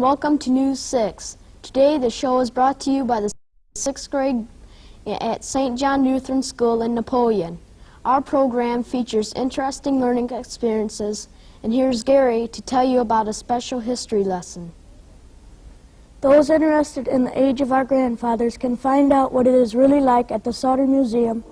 welcome to News 6. Today the show is brought to you by the 6th grade at St. John Lutheran School in Napoleon. Our program features interesting learning experiences, and here's Gary to tell you about a special history lesson. Those interested in the age of our grandfathers can find out what it is really like at the Sauter Museum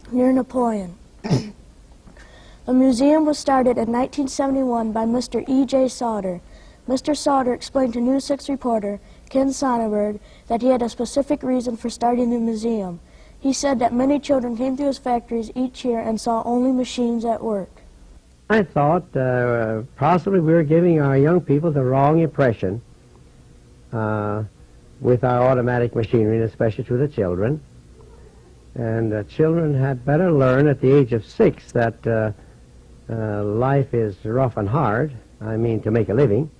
near Napoleon. The museum was started in 1971 by Mr. E.J. Sauter. Mr. Sauter explained to News 6 reporter Ken Sonnenberg that he had a specific reason for starting the museum. He said that many children came through his factories each year and saw only machines at work. I thought possibly we were giving our young people the wrong impression with our automatic machinery, and especially to the children. And children had better learn at the age of 6 that life is rough and hard, I mean to make a living,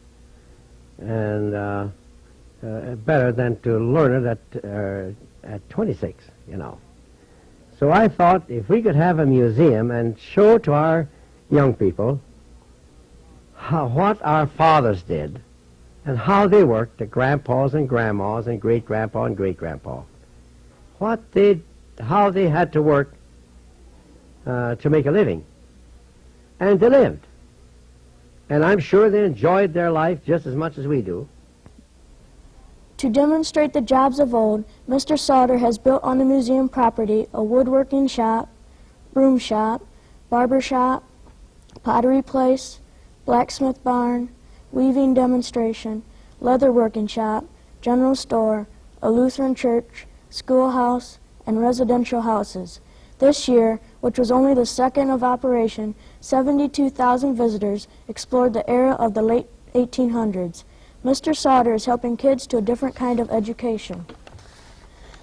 and better than to learn it at 26, you know. So I thought if we could have a museum and show to our young people what our fathers did and how they worked, the grandpas and grandmas and great-grandpa and great-grandpa, how they had to work to make a living, and they lived. And I'm sure they enjoyed their life just as much as we do. To demonstrate the jobs of old, Mr. Sauter has built on the museum property a woodworking shop, broom shop, barber shop, pottery place, blacksmith barn, weaving demonstration, leatherworking shop, general store, a Lutheran church, schoolhouse, and residential houses. This year, which was only the second of operation, 72,000 visitors explored the era of the late 1800s. Mr. Sauter is helping kids to a different kind of education.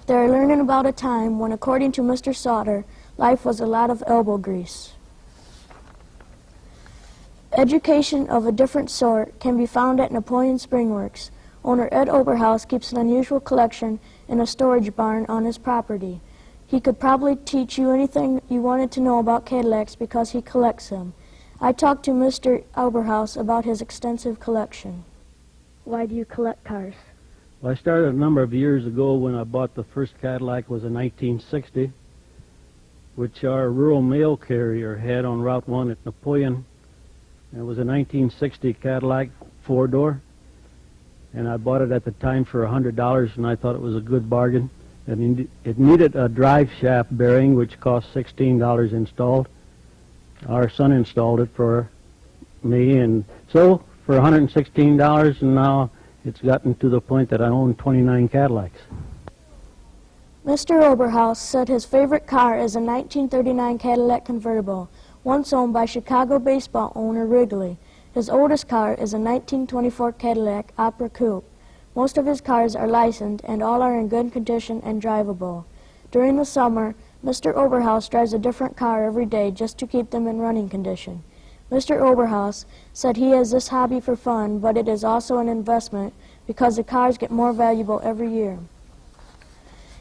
They are learning about a time when, according to Mr. Sauter, life was a lot of elbow grease. Education of a different sort can be found at Napoleon Springworks. Owner Ed Oberhaus keeps an unusual collection in a storage barn on his property. He could probably teach you anything you wanted to know about Cadillacs because he collects them. I talked to Mr. Oberhaus about his extensive collection. Why do you collect cars? Well, I started a number of years ago when I bought the first Cadillac. Was in 1960, which our rural mail carrier had on Route 1 at Napoleon. It was a 1960 Cadillac four-door, and I bought it at the time for $100, and I thought it was a good bargain. And it needed a drive shaft bearing, which cost $16 installed. Our son installed it for me, and so for $116, and now it's gotten to the point that I own 29 Cadillacs. Mr. Oberhaus said his favorite car is a 1939 Cadillac convertible, once owned by Chicago baseball owner Wrigley. His oldest car is a 1924 Cadillac Opera Coupe. Most of his cars are licensed and all are in good condition and drivable. During the summer, Mr. Oberhaus drives a different car every day just to keep them in running condition. Mr. Oberhaus said he has this hobby for fun, but it is also an investment because the cars get more valuable every year.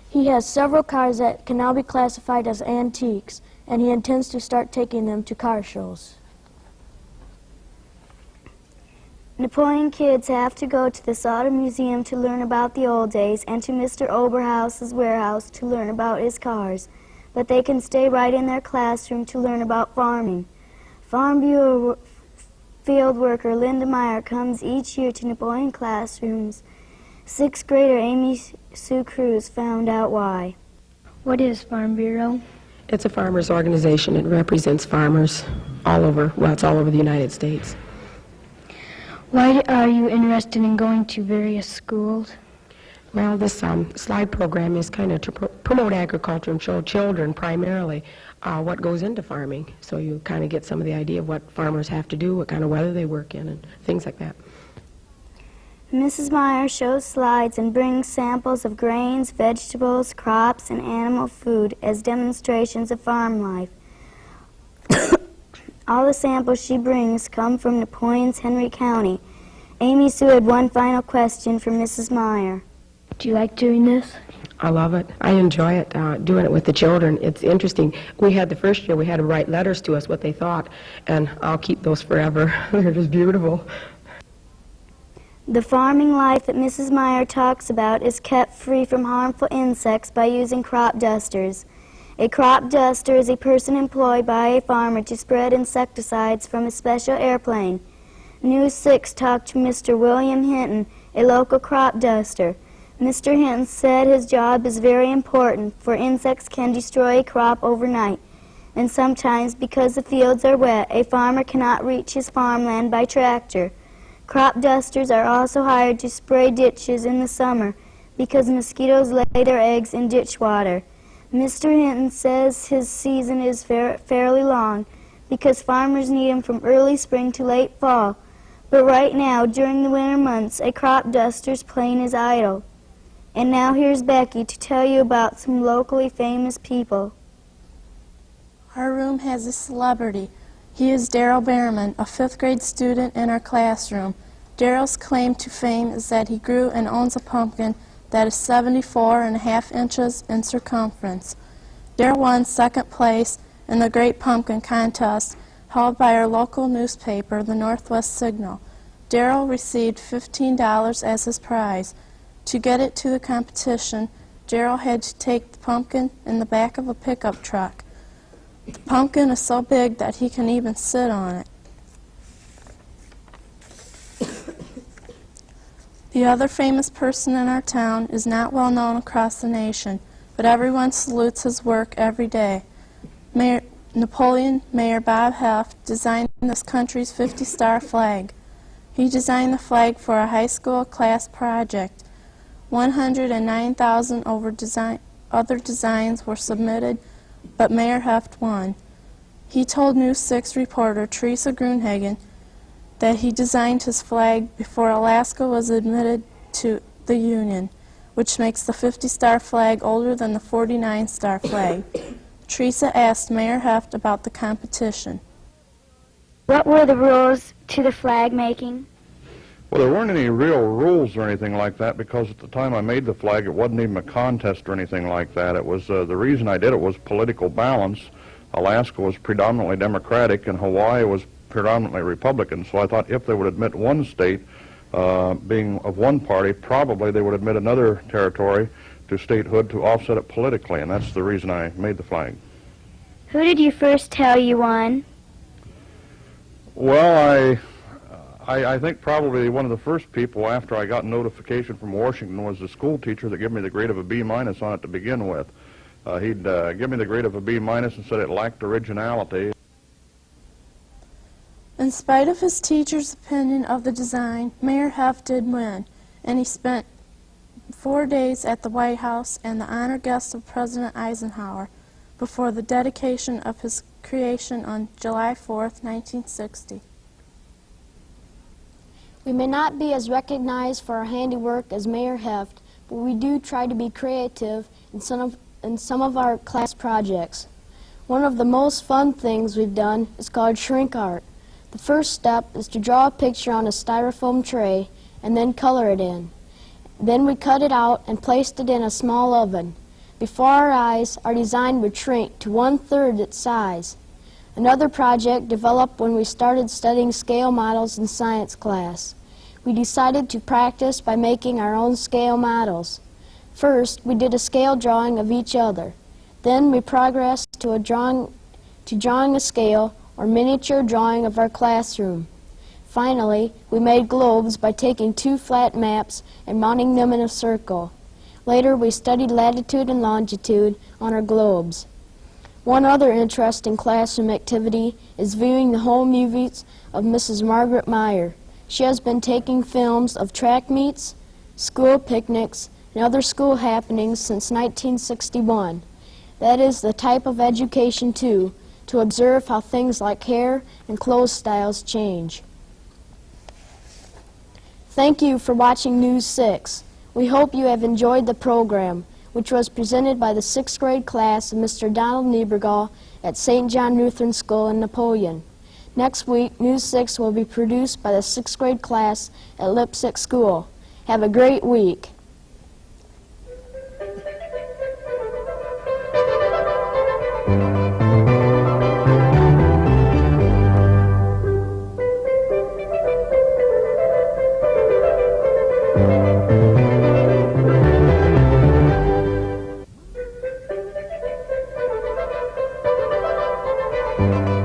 He has several cars that can now be classified as antiques, and he intends to start taking them to car shows. Napoleon kids have to go to the Sauter Museum to learn about the old days and to Mr. Oberhaus's warehouse to learn about his cars, but they can stay right in their classroom to learn about farming. Farm Bureau field worker Linda Meyer comes each year to Napoleon classrooms. 6th grader Amy Sue Cruz found out why. What is Farm Bureau? It's a farmers organization. It represents farmers all over, well, it's all over the United States. Why are you interested in going to various schools? Well, this slide program is kind of to promote agriculture and show children primarily what goes into farming. So you kind of get some of the idea of what farmers have to do, what kind of weather they work in, and things like that. Mrs. Meyer shows slides and brings samples of grains, vegetables, crops, and animal food as demonstrations of farm life. All the samples she brings come from Napoleon's Henry County. Amy Sue had one final question for Mrs. Meyer. Do you like doing this? I love it. I enjoy it, doing it with the children. It's interesting. We had the first year, we had them write letters to us, what they thought, and I'll keep those forever. They're just beautiful. The farming life that Mrs. Meyer talks about is kept free from harmful insects by using crop dusters. A crop duster is a person employed by a farmer to spread insecticides from a special airplane. News 6 talked to Mr. William Hinton, a local crop duster. Mr. Hinton said his job is very important, for insects can destroy a crop overnight, and sometimes, because the fields are wet, a farmer cannot reach his farmland by tractor. Crop dusters are also hired to spray ditches in the summer, because mosquitoes lay their eggs in ditch water. Mr. Hinton says his season is fairly long, because farmers need them from early spring to late fall. But right now, during the winter months, a crop duster's plane is idle. And now here's Becky to tell you about some locally famous people. Our room has a celebrity. He is Darryl Behrman, a 5th grade student in our classroom. Darryl's claim to fame is that he grew and owns a pumpkin that is 74.5 inches in circumference. Darryl won 2nd place in the Great Pumpkin Contest held by our local newspaper, the Northwest Signal. Darryl received $15 as his prize. To get it to the competition, Darryl had to take the pumpkin in the back of a pickup truck. The pumpkin is so big that he can even sit on it. The other famous person in our town is not well known across the nation, but everyone salutes his work every day. Napoleon Mayor Bob Heft designed this country's 50-star flag. He designed the flag for a high school class project. 109,000 other designs were submitted, but Mayor Heft won. He told News 6 reporter Teresa Grunhagen that he designed his flag before Alaska was admitted to the Union, which makes the 50-star flag older than the 49-star flag. Teresa asked Mayor Heft about the competition. What were the rules to the flag making? Well, there weren't any real rules or anything like that, because at the time I made the flag, it wasn't even a contest or anything like that. It was the reason I did it was political balance. Alaska was predominantly Democratic and Hawaii was predominantly Republican, so I thought if they would admit one state being of one party, probably they would admit another territory to statehood to offset it politically, and that's the reason I made the flag. Who did you first tell you won? Well, I think probably one of the first people after I got notification from Washington was the school teacher that gave me the grade of a B- on it to begin with. He'd give me the grade of a B- and said it lacked originality. In spite of his teacher's opinion of the design, Mayor Heft did win, and he spent 4 days at the White House and the honored guest of President Eisenhower before the dedication of his creation on July 4th, 1960. We may not be as recognized for our handiwork as Mayor Heft, but we do try to be creative in some of our class projects. One of the most fun things we've done is called shrink art. The first step is to draw a picture on a styrofoam tray and then color it in. Then we cut it out and placed it in a small oven. Before our eyes, our design would shrink to 1/3 its size. Another project developed when we started studying scale models in science class. We decided to practice by making our own scale models. First, we did a scale drawing of each other. Then we progressed to drawing a scale or miniature drawing of our classroom. Finally, we made globes by taking 2 flat maps and mounting them in a circle. Later, we studied latitude and longitude on our globes. One other interesting classroom activity is viewing the home movies of Mrs. Margaret Meyer. She has been taking films of track meets, school picnics, and other school happenings since 1961. That is the type of education, too, to observe how things like hair and clothes styles change. Thank you for watching News 6. We hope you have enjoyed the program, which was presented by the 6th grade class of Mr. Donald Niebergall at St. John Lutheran School in Napoleon. Next week, News 6 will be produced by the 6th grade class at Lipsick School. Have a great week. Thank you.